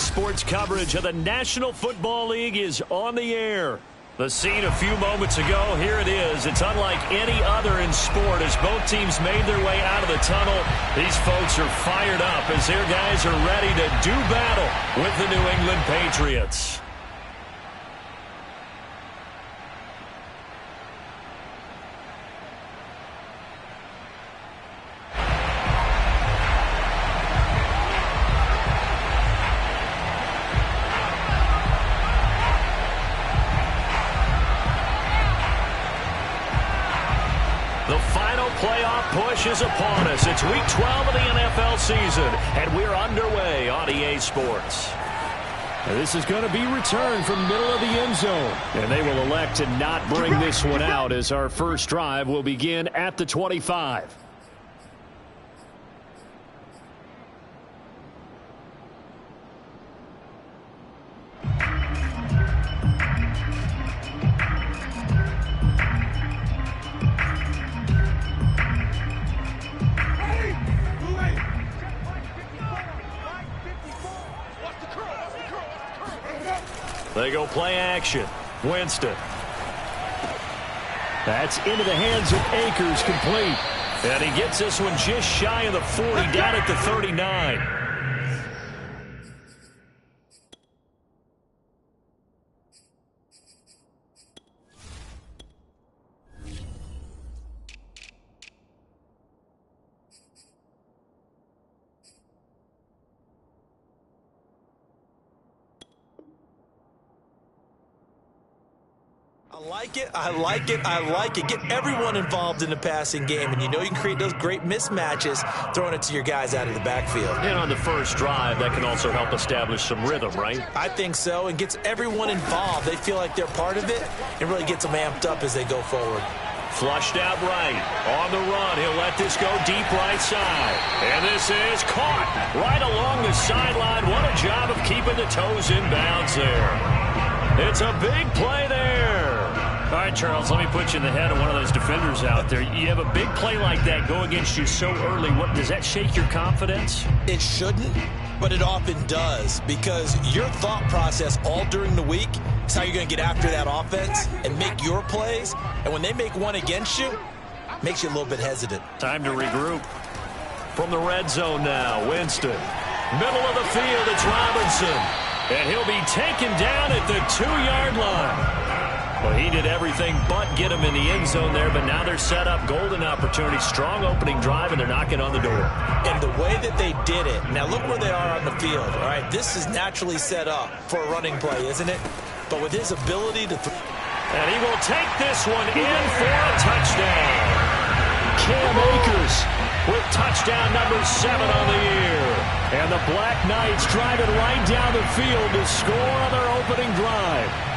Sports coverage of the National Football League is on the air. The scene a few moments ago, here it is. It's unlike any other in sport as both teams made their way out of the tunnel. These folks are fired up as their guys are ready to do battle with the New England Patriots. Push is upon us. It's week 12 of the NFL season, and we're underway on EA Sports. And this is going to be returned from middle of the end zone. And they will elect to not bring this one out as our first drive will begin at the 25. They go play action. Winston. That's into the hands of Akers, complete. And he gets this one just shy of the 40, down at the 39. I like it. Get everyone involved in the passing game, and you know you can create those great mismatches throwing it to your guys out of the backfield. And on the first drive, that can also help establish some rhythm, right? I think so, and gets everyone involved. They feel like they're part of it, and really gets them amped up as they go forward. Flushed out right. On the run, he'll let this go deep right side. And this is caught right along the sideline. What a job of keeping the toes in bounds there. It's a big play there. All right, Charles, let me put you in the head of one of those defenders out there. You have a big play like that go against you so early. What does that shake your confidence? It shouldn't, but it often does, because your thought process all during the week is how you're going to get after that offense and make your plays. And when they make one against you, it makes you a little bit hesitant. Time to regroup. From the red zone now, Winston. Middle of the field, it's Robinson. And he'll be taken down at the 2-yard line. Well, he did everything but get him in the end zone there, but now they're set up. Golden opportunity, strong opening drive, and they're knocking on the door. And the way that they did it, now look where they are on the field, all right? This is naturally set up for a running play, isn't it? But with his ability to... And he will take this one in for a touchdown. Cam Akers with touchdown number 7 on the year. And the Black Knights driving right down the field to score on their opening drive.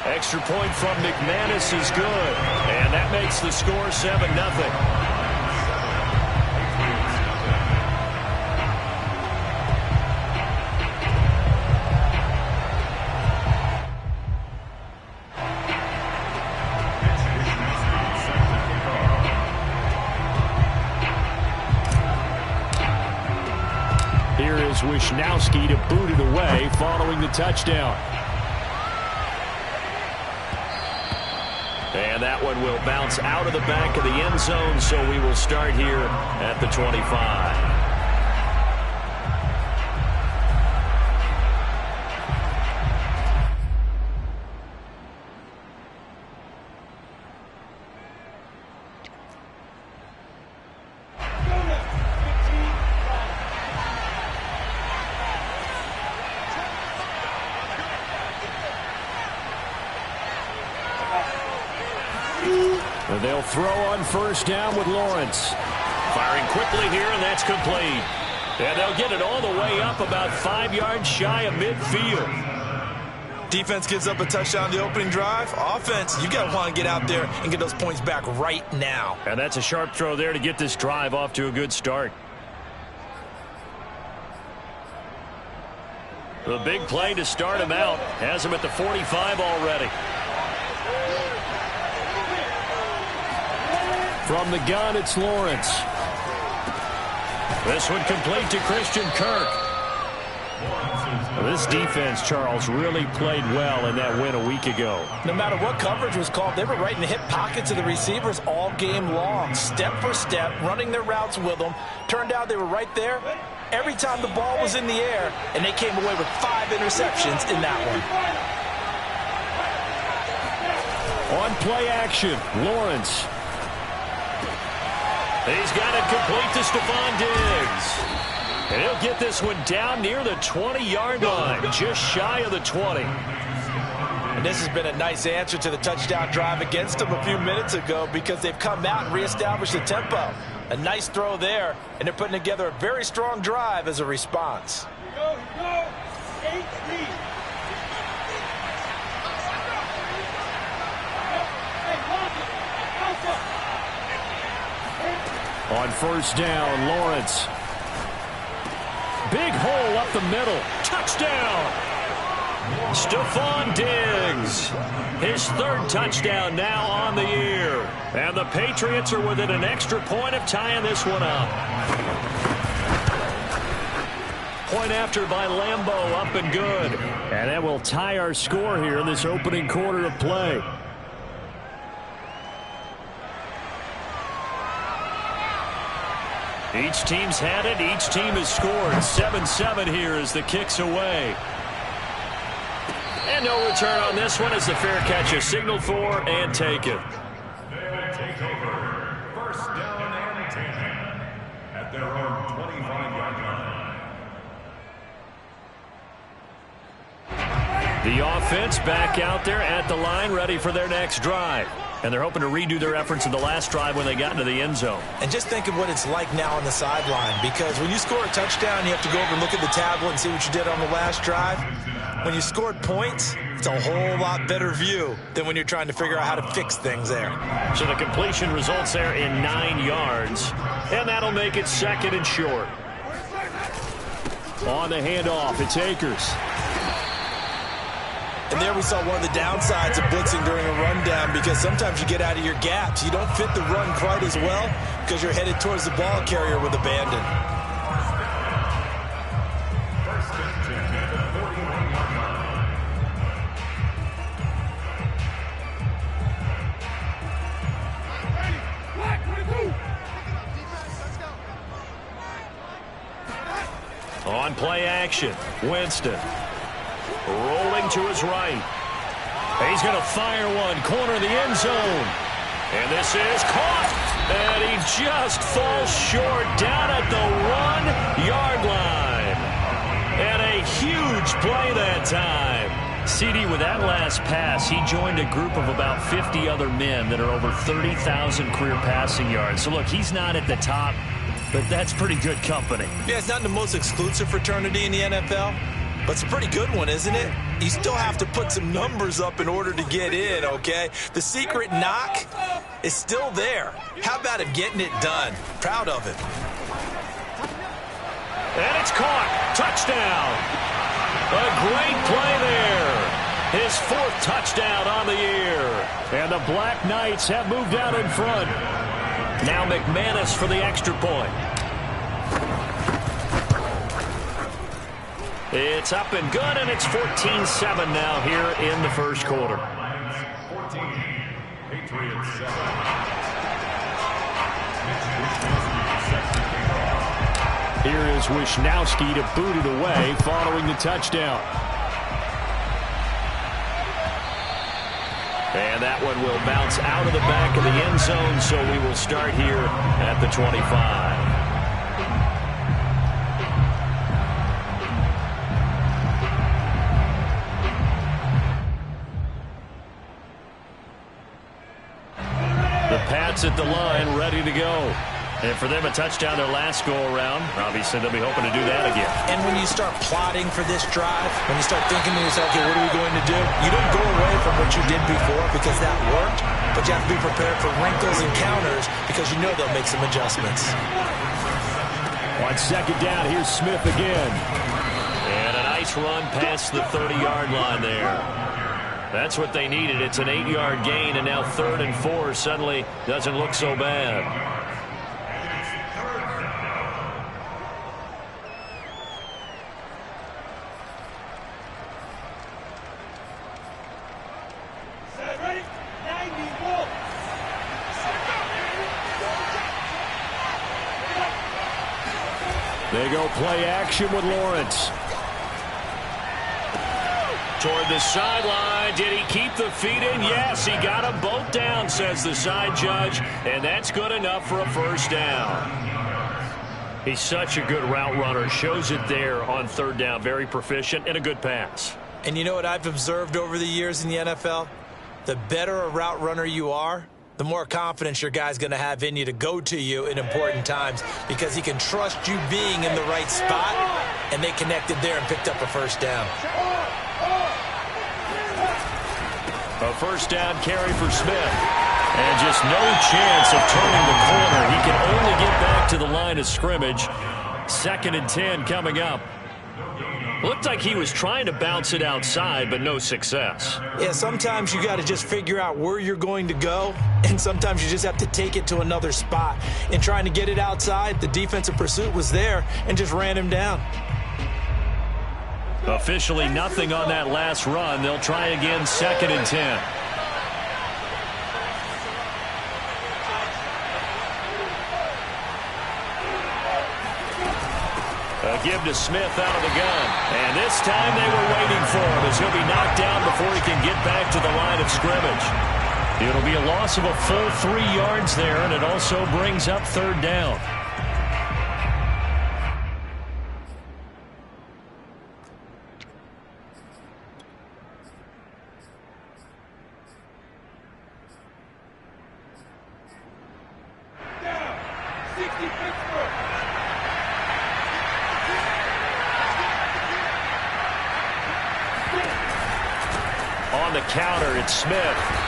Extra point from McManus is good. And that makes the score 7-0. Here is Wisnowski to boot it away following the touchdown. And that one will bounce out of the back of the end zone, so we will start here at the 25. They'll throw on first down with Lawrence. Firing quickly here, and that's complete. And they'll get it all the way up about 5 yards shy of midfield. Defense gives up a touchdown the opening drive. Offense, you got to want to get out there and get those points back right now. And that's a sharp throw there to get this drive off to a good start. The big play to start him out has him at the 45 already. From the gun, it's Lawrence. This one complete to Christian Kirk. This defense, Charles, really played well in that win a week ago. No matter what coverage was called, they were right in the hip pockets of the receivers all game long. Step for step, running their routes with them. Turned out they were right there every time the ball was in the air, and they came away with 5 interceptions in that one. On play action, Lawrence. He's got it complete to Stephon Diggs. And he'll get this one down near the 20-yard line, just shy of the 20. And this has been a nice answer to the touchdown drive against them a few minutes ago because they've come out and reestablished the tempo. A nice throw there, and they're putting together a very strong drive as a response. On first down, Lawrence. Big hole up the middle. Touchdown! Stephon Diggs. His 3rd touchdown now on the year. And the Patriots are within an extra point of tying this one up. Point after by Lambeau, up and good. And that will tie our score here in this opening quarter of play. Each team's had it. Each team has scored. 7-7 here as the kick's away. And no return on this one as the fair catch is signaled for and taken. They'll take over. First down and 10 at their own 25-yard line. The offense back out there at the line, ready for their next drive. And they're hoping to redo their efforts in the last drive when they got into the end zone. And just think of what it's like now on the sideline, because when you score a touchdown, you have to go over and look at the tablet and see what you did on the last drive. When you scored points, it's a whole lot better view than when you're trying to figure out how to fix things there. So the completion results there in 9 yards, and that'll make it 2nd and short. On the handoff, it's Akers. And there we saw one of the downsides of blitzing during a rundown, because sometimes you get out of your gaps. You don't fit the run quite as well because you're headed towards the ball carrier with abandon. On play action, Winston. Rolling to his right. He's going to fire one, corner of the end zone. And this is caught. And he just falls short down at the 1-yard line. And a huge play that time. CD, with that last pass, he joined a group of about 50 other men that are over 30,000 career passing yards. So, look, he's not at the top, but that's pretty good company. Yeah, it's not the most exclusive fraternity in the NFL, but it's a pretty good one, isn't it? You still have to put some numbers up in order to get in, okay? The secret knock is still there. How about him getting it done? Proud of it. And it's caught. Touchdown. A great play there. His 4th touchdown on the year. And the Black Knights have moved out in front. Now McManus for the extra point. It's up and good, and it's 14-7 now here in the first quarter. 14, Patriots 7. Here is Wisnowski to boot it away following the touchdown. And that one will bounce out of the back of the end zone, so we will start here at the 25. The Pats at the line, ready to go. And for them, a touchdown their last go-around. Obviously, they'll be hoping to do that again. And when you start plotting for this drive, when you start thinking to yourself, okay, what are we going to do? You don't go away from what you did before because that worked, but you have to be prepared for wrinkles and counters because you know they'll make some adjustments. On second down, here's Smith again. And a nice run past the 30-yard line there. That's what they needed. It's an 8-yard gain, and now 3rd and 4 suddenly doesn't look so bad. They go play action with Lawrence. Toward the sideline. Did he keep the feet in? Yes, he got them both down, says the side judge, and that's good enough for a first down. He's such a good route runner. Shows it there on 3rd down. Very proficient and a good pass. And you know what I've observed over the years in the NFL? The better a route runner you are, the more confidence your guy's going to have in you to go to you in important times because he can trust you being in the right spot, and they connected there and picked up a first down. A first down carry for Smith. And just no chance of turning the corner. He can only get back to the line of scrimmage. 2nd and 10 coming up. Looked like he was trying to bounce it outside, but no success. Yeah, sometimes you got to just figure out where you're going to go, and sometimes you just have to take it to another spot. In trying to get it outside, the defensive pursuit was there and just ran him down. Officially nothing on that last run. They'll try again, 2nd and 10. A give to Smith out of the gun. And this time they were waiting for him as he'll be knocked down before he can get back to the line of scrimmage. It'll be a loss of a full 3 yards there, and it also brings up 3rd down. On the counter, it's Smith.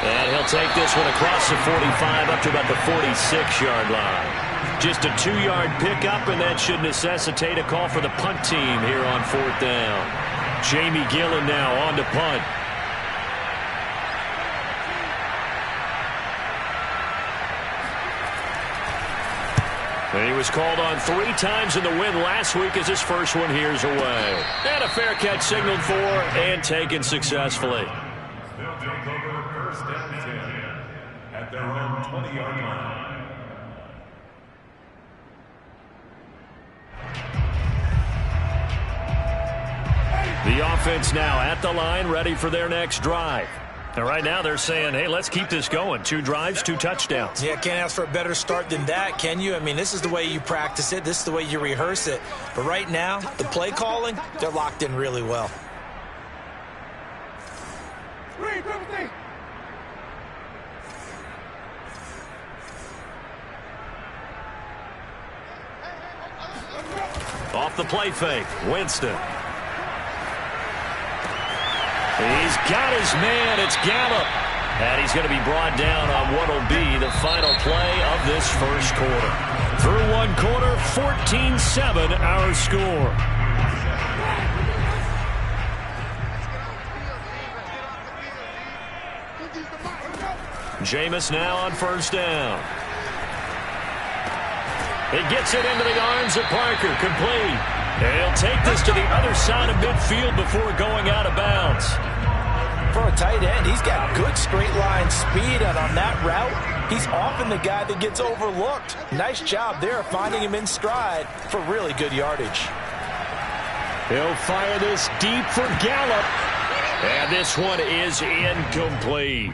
And he'll take this one across the 45 up to about the 46-yard line. Just a 2-yard pickup, and that should necessitate a call for the punt team here on 4th down. Jamie Gillen now on to punt. And he was called on 3 times in the win last week as his first one here's away. And a fair catch signaled for and taken successfully. They'll take over 1st and 10 at their own 20-yard line. The offense now at the line, ready for their next drive. And right now they're saying, hey, let's keep this going. 2 drives, 2 touchdowns. Yeah, can't ask for a better start than that, can you? I mean, this is the way you practice it. This is the way you rehearse it. But right now, the play calling, they're locked in really well. Off the play fake, Winston. He's got his man. It's Gallup. And he's going to be brought down on what will be the final play of this first quarter. Through 1 quarter, 14-7 our score. Jameis now on 1st down. He gets it into the arms of Parker, complete. And he'll take this to the other side of midfield before going out of bounds. For a tight end, he's got good straight line speed, and on that route, he's often the guy that gets overlooked. Nice job there finding him in stride for really good yardage. He'll fire this deep for Gallup. And this one is incomplete.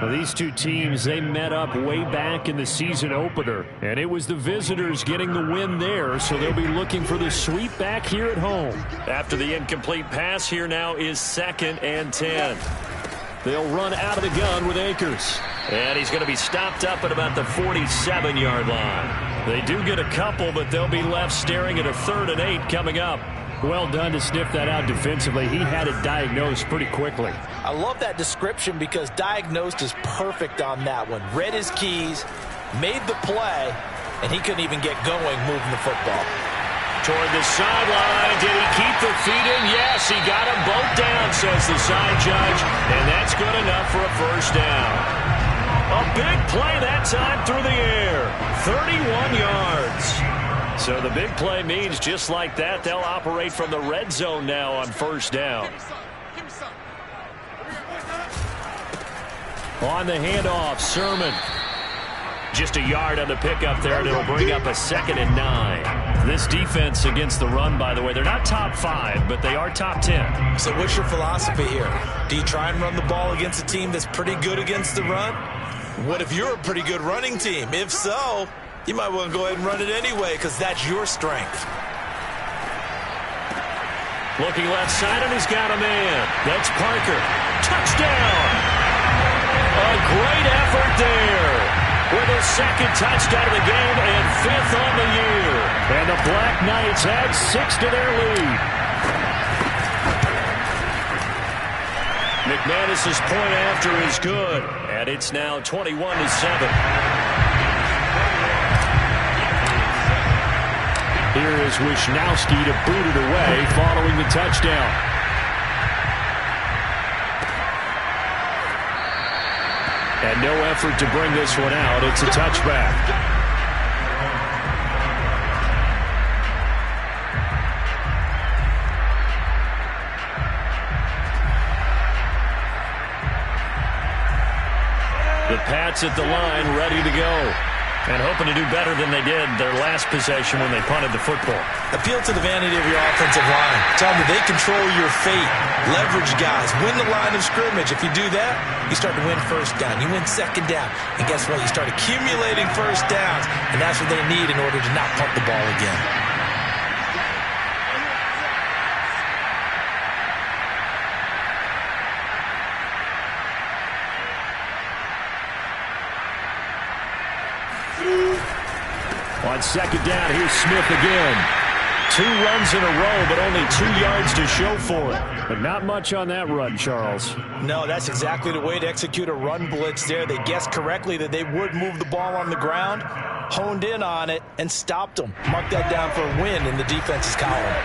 Well, these 2 teams, they met up way back in the season opener, and it was the visitors getting the win there, so they'll be looking for the sweep back here at home. After the incomplete pass, here now is 2nd and 10. They'll run out of the gun with Akers. And he's going to be stopped up at about the 47-yard line. They do get a couple, but they'll be left staring at a 3rd and 8 coming up. Well done to sniff that out defensively. He had it diagnosed pretty quickly. I love that description because diagnosed is perfect on that one. Read his keys, made the play, and he couldn't even get going moving the football. toward the sideline. Did he keep the feet in? Yes, he got them both down, says the side judge. And that's good enough for a first down. A big play that time through the air. 31 yards. So the big play means just like that, they'll operate from the red zone now on first down. On the handoff, Sermon. Just a yard on the pickup there, and it'll bring up a 2nd and 9. This defense against the run, by the way, they're not top 5, but they are top 10. So what's your philosophy here? Do you try and run the ball against a team that's pretty good against the run? What if you're a pretty good running team? If so, you might want to go ahead and run it anyway because that's your strength. Looking left side, and he's got a man. That's Parker. Touchdown! A great effort there. With his 2nd touchdown of the game and 5th on the year. And the Black Knights add 6 to their lead. McManus's point after is good. And it's now 21-7. Here is Wisnowski to boot it away following the touchdown. And no effort to bring this one out. It's a touchback. The Pats at the line, ready to go. And hoping to do better than they did their last possession when they punted the football. Appeal to the vanity of your offensive line. Tell them that they control your fate. Leverage guys. Win the line of scrimmage. If you do that, you start to win first down. You win 2nd down. And guess what? You start accumulating first downs. And that's what they need in order to not punt the ball again. On 2nd down, here's Smith again. 2 runs in a row, but only 2 yards to show for it. But not much on that run, Charles. No, that's exactly the way to execute a run blitz there. They guessed correctly that they would move the ball on the ground, honed in on it, and stopped them. Mark that down for a win in the defense's column.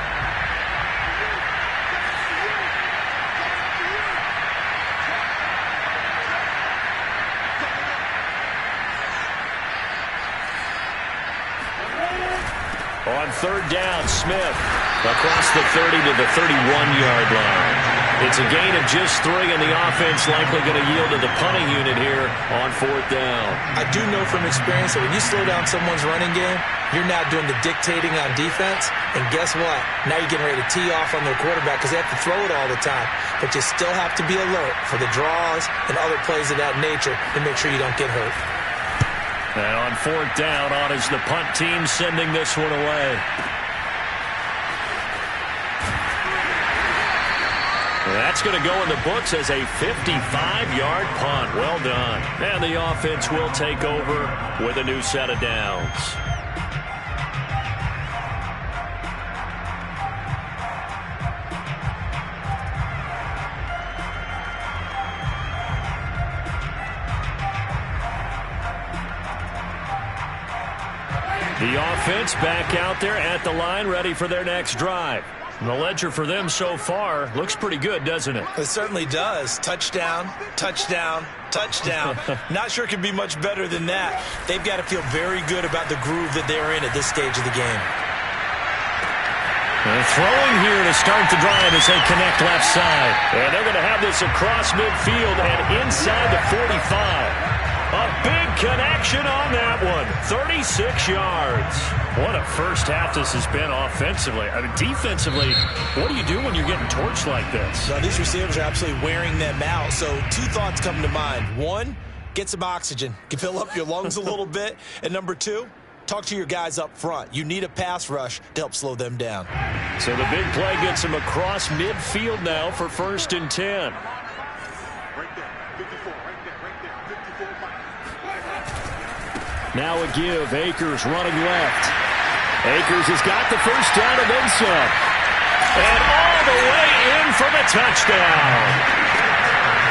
On 3rd down, Smith across the 30 to the 31-yard line. It's a gain of just 3, and the offense likely going to yield to the punting unit here on 4th down. I do know from experience that when you slow down someone's running game, you're now doing the dictating on defense, and guess what? Now you're getting ready to tee off on their quarterback because they have to throw it all the time. But you still have to be alert for the draws and other plays of that nature to make sure you don't get hurt. And on 4th down, on is the punt team sending this one away. That's going to go in the books as a 55-yard punt. Well done. And the offense will take over with a new set of downs. The offense back out there at the line, ready for their next drive. And the ledger for them so far looks pretty good, doesn't it? It certainly does. Touchdown, touchdown, touchdown. Not sure it can be much better than that. They've got to feel very good about the groove that they're in at this stage of the game. And throwing here to start the drive as they connect left side. And they're going to have this across midfield and inside the 45. A big connection on that one. 36 yards. What a first half this has been offensively. I mean, defensively, what do you do when you're getting torched like this? Now, these receivers are absolutely wearing them out. So 2 thoughts come to mind. 1, get some oxygen. You can fill up your lungs a little bit. And number 2, talk to your guys up front. You need a pass rush to help slow them down. So the big play gets them across midfield now for 1st and 10. Now a give. Akers running left. Akers has got the first down and then some. And all the way in for the touchdown.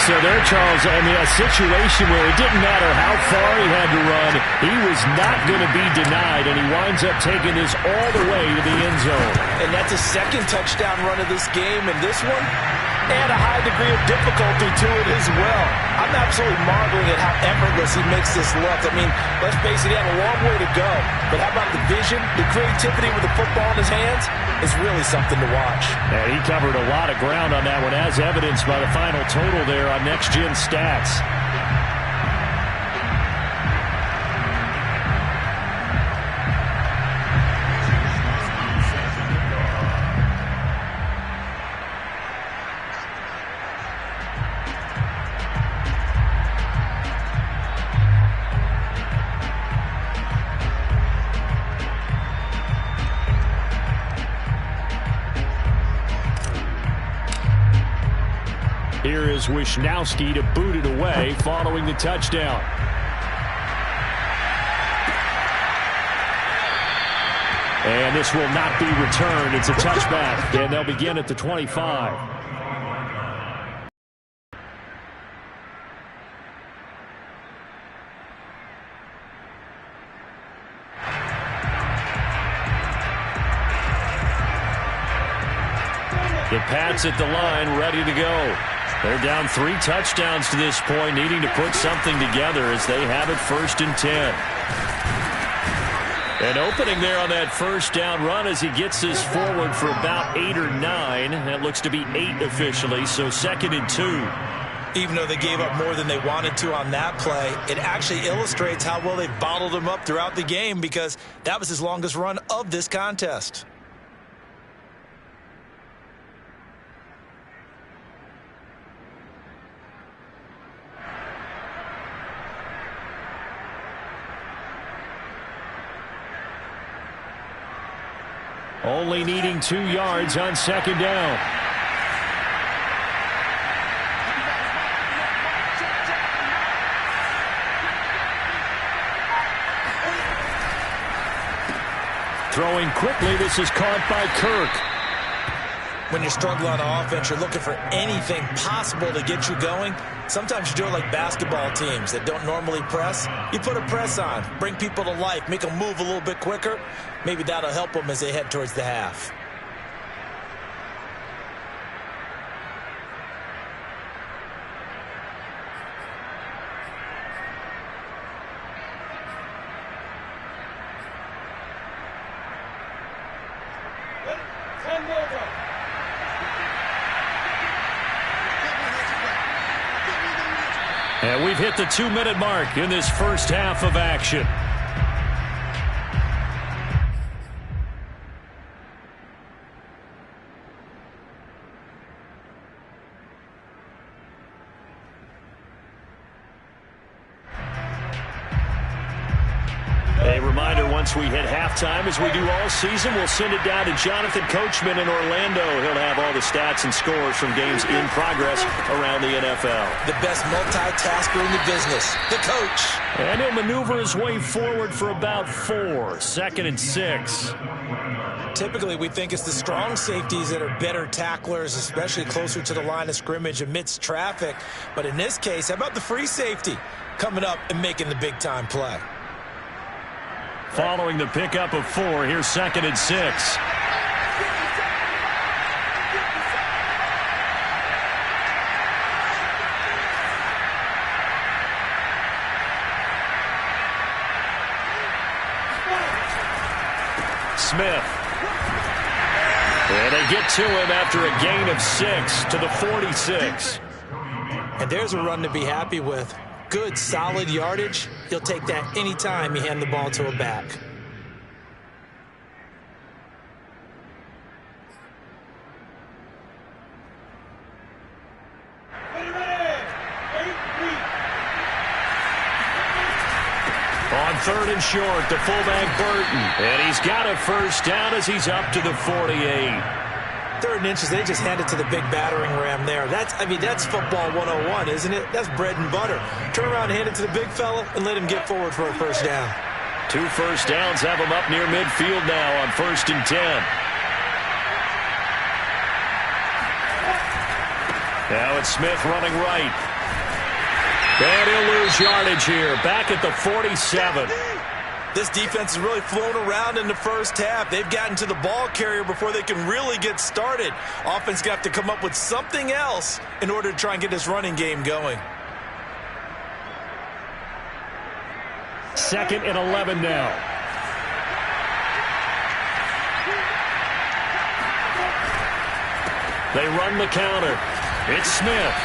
So there, Charles, I mean, a situation where it didn't matter how far he had to run, he was not going to be denied, and he winds up taking this all the way to the end zone. And that's a second touchdown run of this game, and this one, and a high degree of difficulty to it as well. I'm absolutely marveling at how effortless he makes this look. I mean, let's face it, he had a long way to go. But how about the vision, the creativity with the football in his hands? Is really something to watch. And he covered a lot of ground on that one, as evidenced by the final total there on Next Gen Stats. Here is Wisnowski to boot it away following the touchdown. And this will not be returned. It's a touchback, and they'll begin at the 25. The Pats at the line, ready to go. They're down 3 touchdowns to this point, needing to put something together as they have it 1st and 10. An opening there on that first down run as he gets this forward for about 8 or 9. That looks to be 8 officially, so 2nd and 2. Even though they gave up more than they wanted to on that play, it actually illustrates how well they've bottled him up throughout the game, because that was his longest run of this contest. Only needing 2 yards on 2nd down. Throwing quickly, this is caught by Kirk. When you're struggling on offense, you're looking for anything possible to get you going. Sometimes you do it like basketball teams that don't normally press. You put a press on, bring people to life, make them move a little bit quicker. Maybe that'll help them as they head towards the half. And we've hit the 2-minute mark in this first half of action. A reminder, once we hit halftime, as we do all season, we'll send it down to Jonathan Coachman in Orlando. He'll have all the stats and scores from games in progress around the NFL. The best multitasker in the business, the coach. And he'll maneuver his way forward for about 4, 2nd and 6. Typically, we think it's the strong safeties that are better tacklers, especially closer to the line of scrimmage amidst traffic. But in this case, how about the free safety coming up and making the big-time play? Following the pickup of 4, here's 2nd and 6. Smith. And they get to him after a gain of 6 to the 46. And there's a run to be happy with. Good, solid yardage. He'll take that anytime you hand the ball to a back. On 3rd and short, the fullback Burton. And he's got a first down as he's up to the 48. 3rd and inches, they just hand it to the big battering ram there. That's football 101, isn't it? That's bread and butter. Turn around, hand it to the big fella, and let him get forward for a first down. 2 first downs have him up near midfield now on 1st and 10. Now it's Smith running right. And he'll lose yardage here, back at the 47. This defense has really flown around in the first half. They've gotten to the ball carrier before they can really get started. Offense got to come up with something else in order to try and get this running game going. 2nd and 11 now. They run the counter. It's Smith.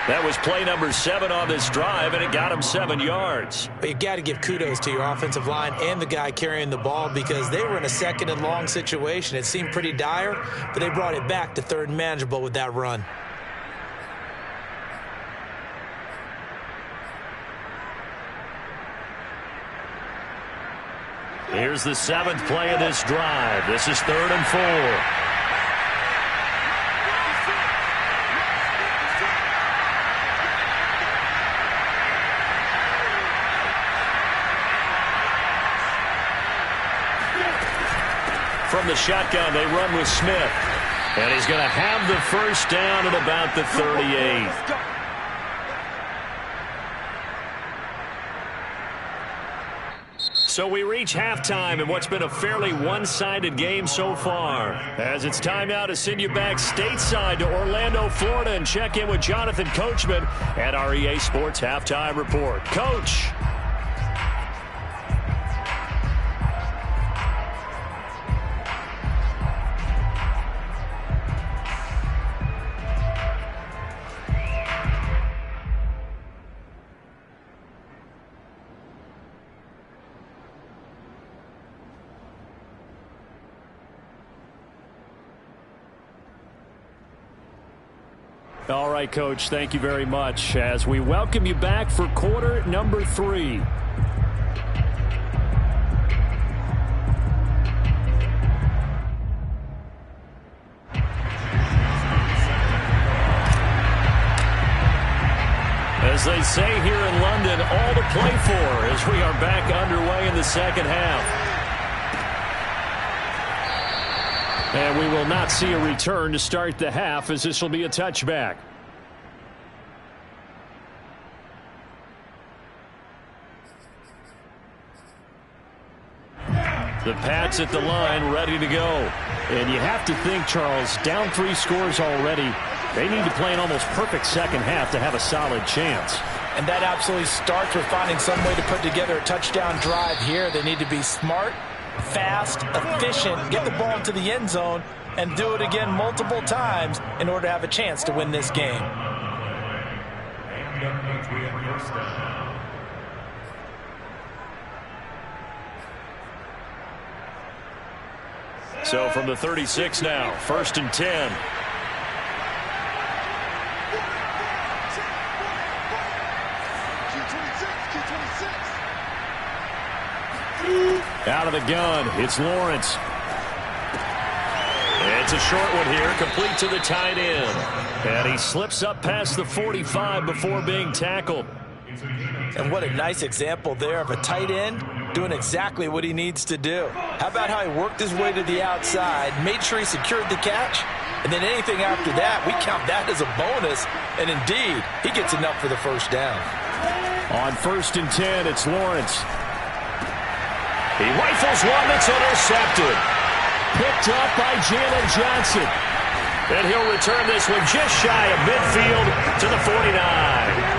That was play number 7 on this drive, and it got him 7 yards. But you got to give kudos to your offensive line and the guy carrying the ball because they were in a 2nd and long situation. It seemed pretty dire, but they brought it back to 3rd and manageable with that run. Here's the 7th play of this drive. This is 3rd and 4. From the shotgun, they run with Smith. And he's going to have the first down at about the 38. So we reach halftime in what's been a fairly one-sided game so far. As it's time now to send you back stateside to Orlando, Florida, and check in with Jonathan Coachman at our EA Sports Halftime Report. Coach. All right, Coach, thank you very much as we welcome you back for quarter number 3. As they say here in London, all to play for as we are back underway in the second half. And we will not see a return to start the half as this will be a touchback. The Pats at the line ready to go. And you have to think, Charles, down 3 scores already. They need to play an almost perfect second half to have a solid chance. And that absolutely starts with finding some way to put together a touchdown drive here. They need to be smart, fast, efficient, get the ball into the end zone, and do it again multiple times in order to have a chance to win this game. So from the 36 now, 1st and 10. Out of the gun, it's Lawrence. It's a short one here, complete to the tight end. And he slips up past the 45 before being tackled. And what a nice example there of a tight end doing exactly what he needs to do. How about how he worked his way to the outside, made sure he secured the catch, and then anything after that, we count that as a bonus. And indeed, he gets enough for the first down. On 1st and 10, it's Lawrence. He rifles one that's intercepted. Picked up by Jalen Johnson. And he'll return this one just shy of midfield to the 49.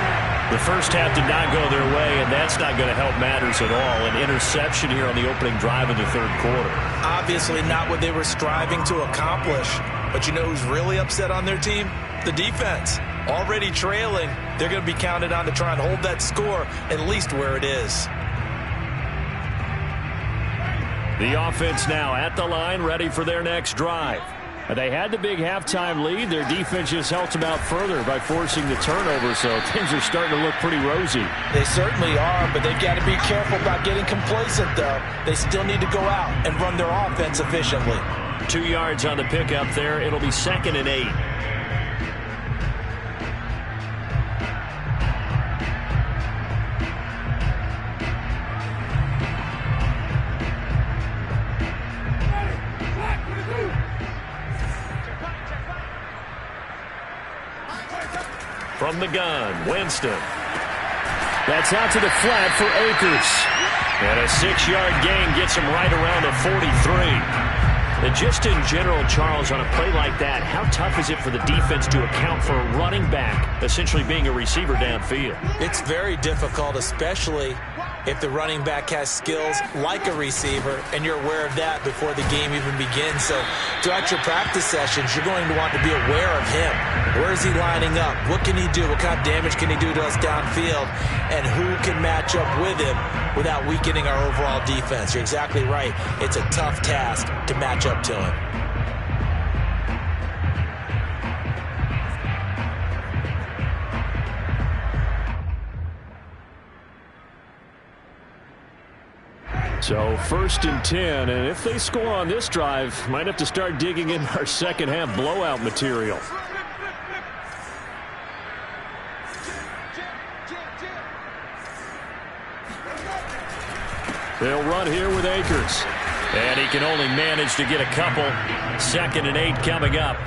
The first half did not go their way, and that's not going to help matters at all. An interception here on the opening drive of the 3rd quarter. Obviously not what they were striving to accomplish. But you know who's really upset on their team? The defense. Already trailing, they're going to be counted on to try and hold that score at least where it is. The offense now at the line, ready for their next drive. They had the big halftime lead. Their defense just helped them out further by forcing the turnover, so things are starting to look pretty rosy. They certainly are, but they've got to be careful about getting complacent, though. They still need to go out and run their offense efficiently. 2 yards on the pickup there. It'll be 2nd and 8. From the gun, Winston. That's out to the flat for Akers. And a 6-yard gain gets him right around the 43. And just in general, Charles, on a play like that, how tough is it for the defense to account for a running back essentially being a receiver downfield? It's very difficult, especially if the running back has skills like a receiver, and you're aware of that before the game even begins. So throughout your practice sessions, you're going to want to be aware of him. Where is he lining up? What can he do? What kind of damage can he do to us downfield? And who can match up with him without weakening our overall defense? You're exactly right. It's a tough task to match up to him. So 1st and 10, and if they score on this drive, might have to start digging in our second half blowout material. They'll run here with Akers. And he can only manage to get a couple. 2nd and 8 coming up.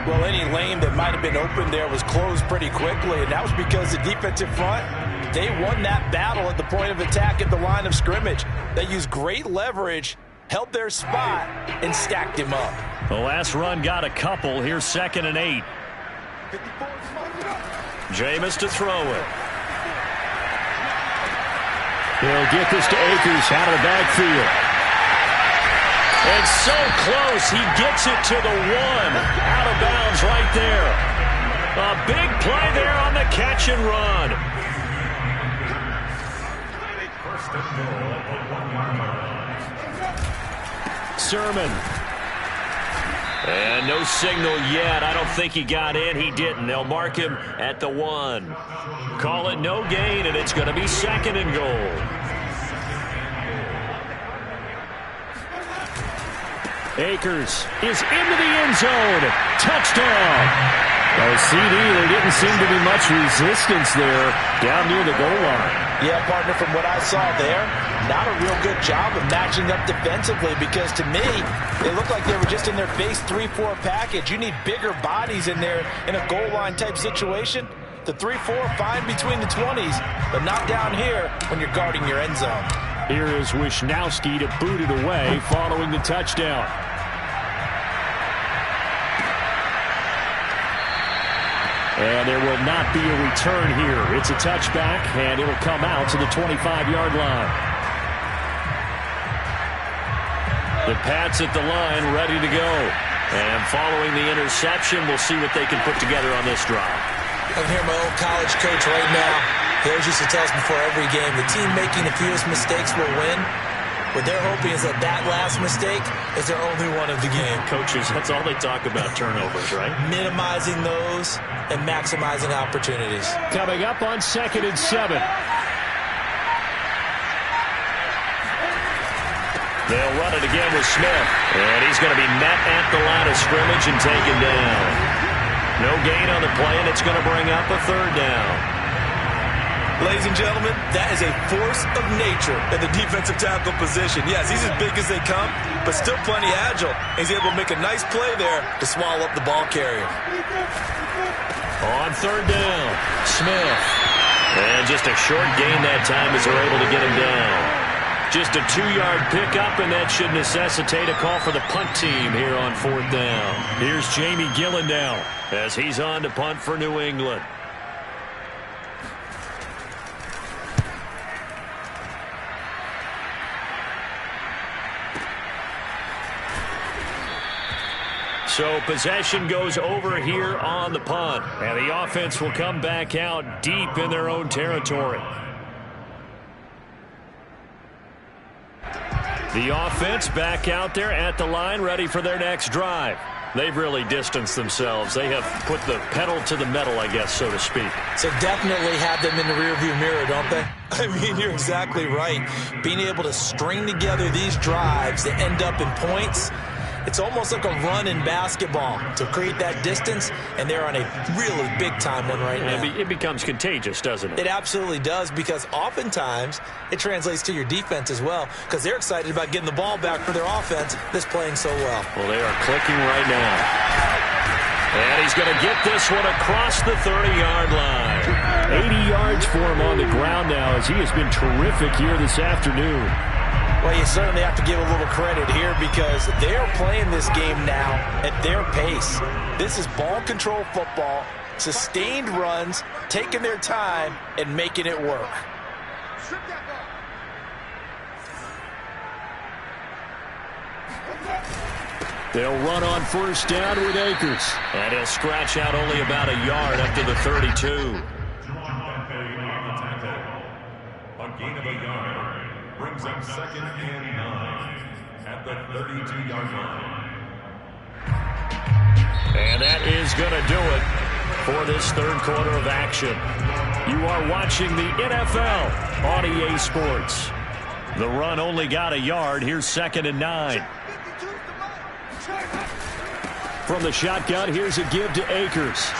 Well, any lane that might have been open there was closed pretty quickly, and that was because the defensive front, they won that battle at the point of attack at the line of scrimmage. They used great leverage, held their spot, and stacked him up. The last run got a couple. Here's 2nd and 8. Jameis to throw it. They'll get this to Akers out of the backfield. And so close, he gets it to the 1. Out of bounds right there. A big play there on the catch and run. Sermon. And no signal yet. I don't think he got in. He didn't. They'll mark him at the 1. Call it no gain, and it's going to be 2nd and goal. Akers is into the end zone. Touchdown. Oh, CD, there didn't seem to be much resistance there down near the goal line. Yeah, partner, from what I saw there, not a real good job of matching up defensively, because to me, it looked like they were just in their base 3-4 package. You need bigger bodies in there in a goal line type situation. The 3-4, fine between the 20s, but not down here when you're guarding your end zone. Here is Wisnowski to boot it away following the touchdown. And there will not be a return here. It's a touchback, and it will come out to the 25-yard line. The Pats at the line, ready to go. And following the interception, we'll see what they can put together on this drive. I can hear my old college coach right now. He always used to tell us before every game, the team making the fewest mistakes will win. What they're hoping is that last mistake is their only one of the game. Coaches, that's all they talk about, turnovers, right? Minimizing those and maximizing opportunities. Coming up on 2nd and 7. They'll run it again with Smith. And he's going to be met at the line of scrimmage and taken down. No gain on the play, and it's going to bring up a 3rd down. Ladies and gentlemen, that is a force of nature in the defensive tackle position. Yes, he's as big as they come, but still plenty agile. He's able to make a nice play there to swallow up the ball carrier. On 3rd down, Smith. And just a short gain that time as they're able to get him down. Just a 2-yard pickup, and that should necessitate a call for the punt team here on 4th down. Here's Jamie Gillen now as he's on to punt for New England. So possession goes over here on the punt. And the offense will come back out deep in their own territory. The offense back out there at the line, ready for their next drive. They've really distanced themselves. They have put the pedal to the metal, I guess, so to speak. So definitely have them in the rearview mirror, don't they? I mean, you're exactly right. Being able to string together these drives that end up in points, it's almost like a run in basketball to create that distance, and they're on a really big-time one right now. It becomes contagious, doesn't it? It absolutely does, because oftentimes it translates to your defense as well, because they're excited about getting the ball back for their offense that's playing so well. Well, they are clicking right now. And he's going to get this one across the 30-yard line. 80 yards for him on the ground now as he has been terrific here this afternoon. Well, you certainly have to give a little credit here because they're playing this game now at their pace. This is ball control football, sustained runs, taking their time, and making it work. They'll run on first down with Akers. And he'll scratch out only about a yard up to the 32. A gain of a yard brings up 2nd and 9 at the 32-yard line. And that is going to do it for this third quarter of action. You are watching the NFL on EA Sports. The run only got a yard. Here's 2nd and 9. From the shotgun, here's a give to Akers.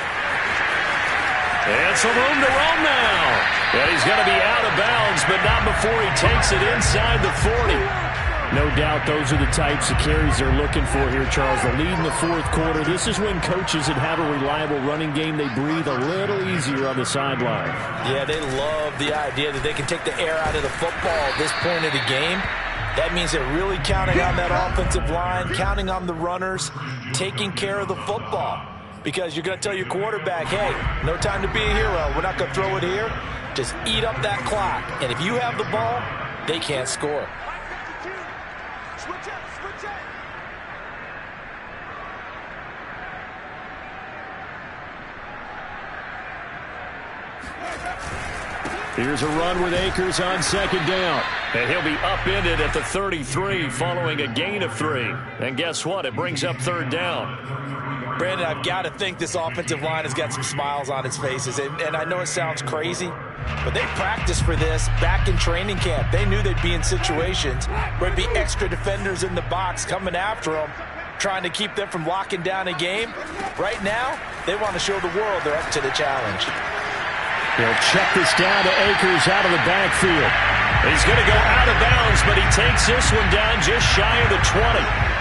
And some room to run now. And he's going to be out of bounds, but not before he takes it inside the 40. No doubt those are the types of carries they're looking for here, Charles. The lead in the fourth quarter. This is when coaches that have a reliable running game, they breathe a little easier on the sideline. Yeah, they love the idea that they can take the air out of the football at this point of the game. That means they're really counting on that offensive line, counting on the runners, taking care of the football. Because you're going to tell your quarterback, hey, no time to be a hero. We're not going to throw it here. Just eat up that clock. And if you have the ball, they can't score. Here's a run with Akers on second down. And he'll be upended at the 33 following a gain of 3. And guess what? It brings up third down. Brandon, I've got to think this offensive line has got some smiles on its faces. And I know it sounds crazy, but they practiced for this back in training camp. They knew they'd be in situations where there'd be extra defenders in the box coming after them, trying to keep them from locking down a game. Right now, they want to show the world they're up to the challenge. They'll check this down to Akers out of the backfield. He's going to go out of bounds, but he takes this one down just shy of the 20.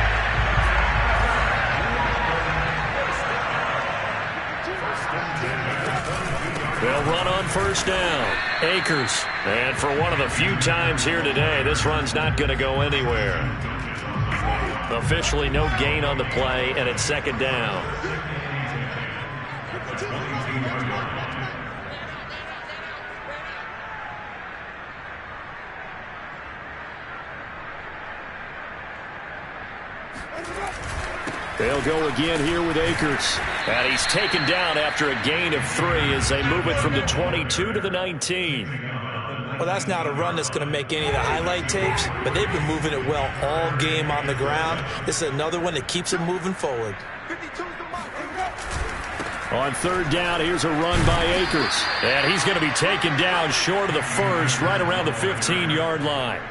They'll run on first down. Akers. And for one of the few times here today, this run's not going to go anywhere. Officially no gain on the play, and it's second down. They'll go again here with Akers. And he's taken down after a gain of 3 as they move it from the 22 to the 19. Well, that's not a run that's going to make any of the highlight tapes, but they've been moving it well all game on the ground. This is another one that keeps them moving forward. On third down, here's a run by Akers. And he's going to be taken down short of the first, right around the 15-yard line.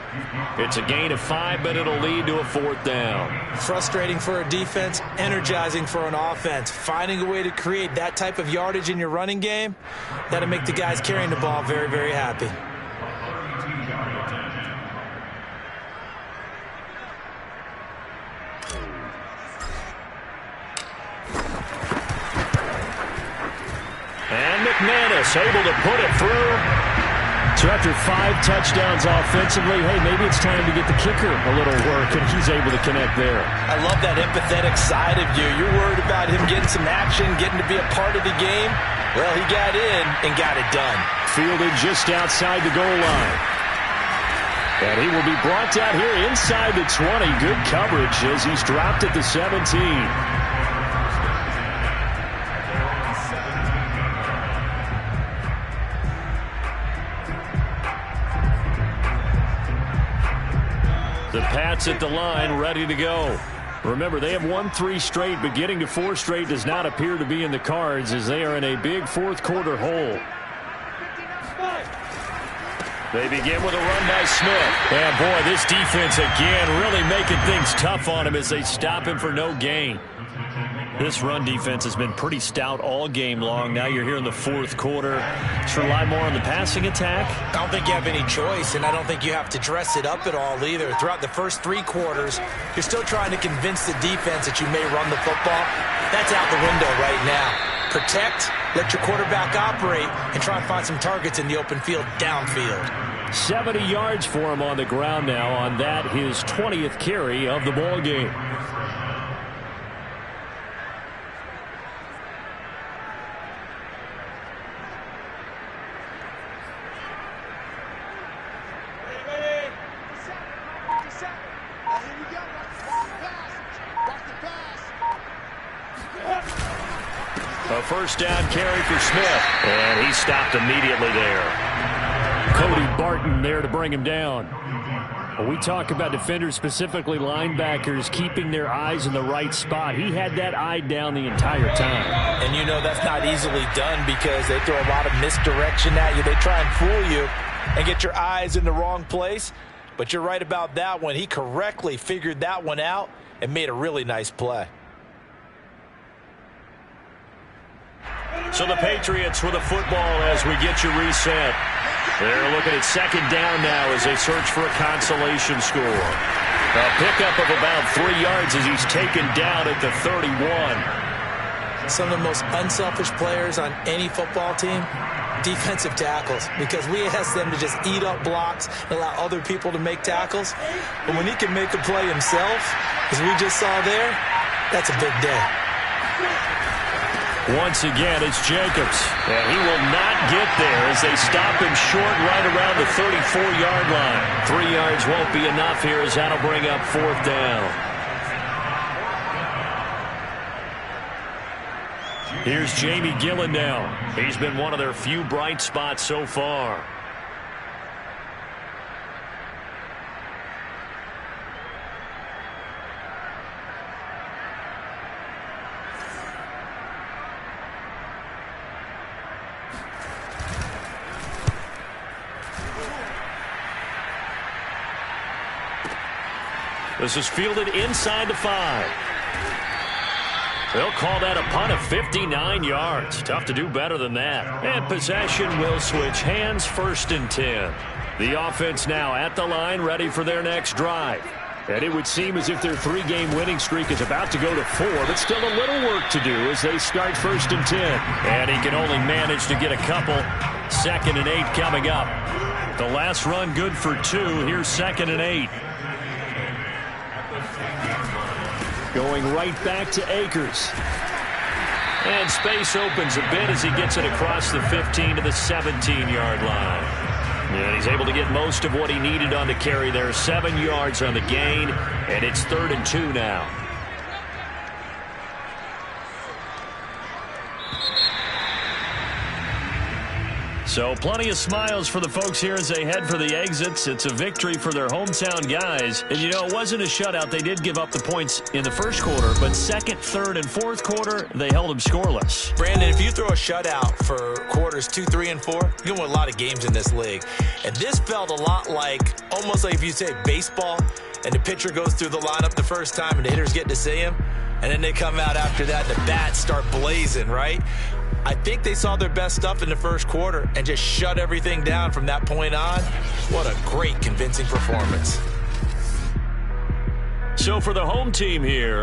It's a gain of 5, but it'll lead to a fourth down. Frustrating for a defense, energizing for an offense. Finding a way to create that type of yardage in your running game, that'll make the guys carrying the ball very, very happy. And McManus able to put it through. So after 5 touchdowns offensively, hey, maybe it's time to get the kicker a little work, and he's able to connect there. I love that empathetic side of you. You're worried about him getting some action, getting to be a part of the game. Well, he got in and got it done. Fielded just outside the goal line. And he will be brought down here inside the 20. Good coverage as he's dropped at the 17. The Pats at the line, ready to go. Remember, they have won 3 straight, but getting to 4 straight does not appear to be in the cards as they are in a big fourth quarter hole. They begin with a run by Smith. And boy, this defense again really making things tough on him as they stop him for no gain. This run defense has been pretty stout all game long. Now you're here in the fourth quarter. Just rely more on the passing attack. I don't think you have any choice, and I don't think you have to dress it up at all either. Throughout the first 3 quarters, you're still trying to convince the defense that you may run the football. That's out the window right now. Protect, let your quarterback operate, and try and find some targets in the open field downfield. 70 yards for him on the ground now on that, his 20th carry of the ball game. A first down carry for Smith, and he stopped immediately there. Cody Barton there to bring him down. When we talk about defenders, specifically linebackers, keeping their eyes in the right spot, he had that eye down the entire time. And you know that's not easily done because they throw a lot of misdirection at you. They try and fool you and get your eyes in the wrong place. But you're right about that one. He correctly figured that one out and made a really nice play. So the Patriots with a football as we get you reset. They're looking at second down now as they search for a consolation score. A pickup of about 3 yards as he's taken down at the 31. Some of the most unselfish players on any football team, defensive tackles, because we ask them to just eat up blocks and allow other people to make tackles. But when he can make a play himself, as we just saw there, that's a big day. Once again, it's Jacobs. And he will not get there as they stop him short right around the 34-yard line. 3 yards won't be enough here as that'll bring up fourth down. Here's Jamie Gillen now. He's been one of their few bright spots so far. This is fielded inside the 5. They'll call that a punt of 59 yards. Tough to do better than that. And possession will switch hands, 1st and 10. The offense now at the line, ready for their next drive. And it would seem as if their 3-game winning streak is about to go to 4, but still a little work to do as they start 1st and 10. And he can only manage to get a couple. 2nd and 8 coming up. The last run good for 2. Here's 2nd and 8. Going right back to Akers. And space opens a bit as he gets it across the 15 to the 17-yard line. And he's able to get most of what he needed on the carry there. 7 yards on the gain, and it's 3rd and 2 now. So plenty of smiles for the folks here as they head for the exits. It's a victory for their hometown guys. And, you know, it wasn't a shutout. They did give up the points in the first quarter, but 2nd, 3rd, and 4th quarter, they held them scoreless. Brandon, if you throw a shutout for quarters 2, 3, and 4, you win a lot of games in this league. And this felt a lot like, almost like if you say baseball, and the pitcher goes through the lineup the first time and the hitters get to see him, and then they come out after that, the bats start blazing, right? I think they saw their best stuff in the first quarter and just shut everything down from that point on. What a great, convincing performance. So for the home team here,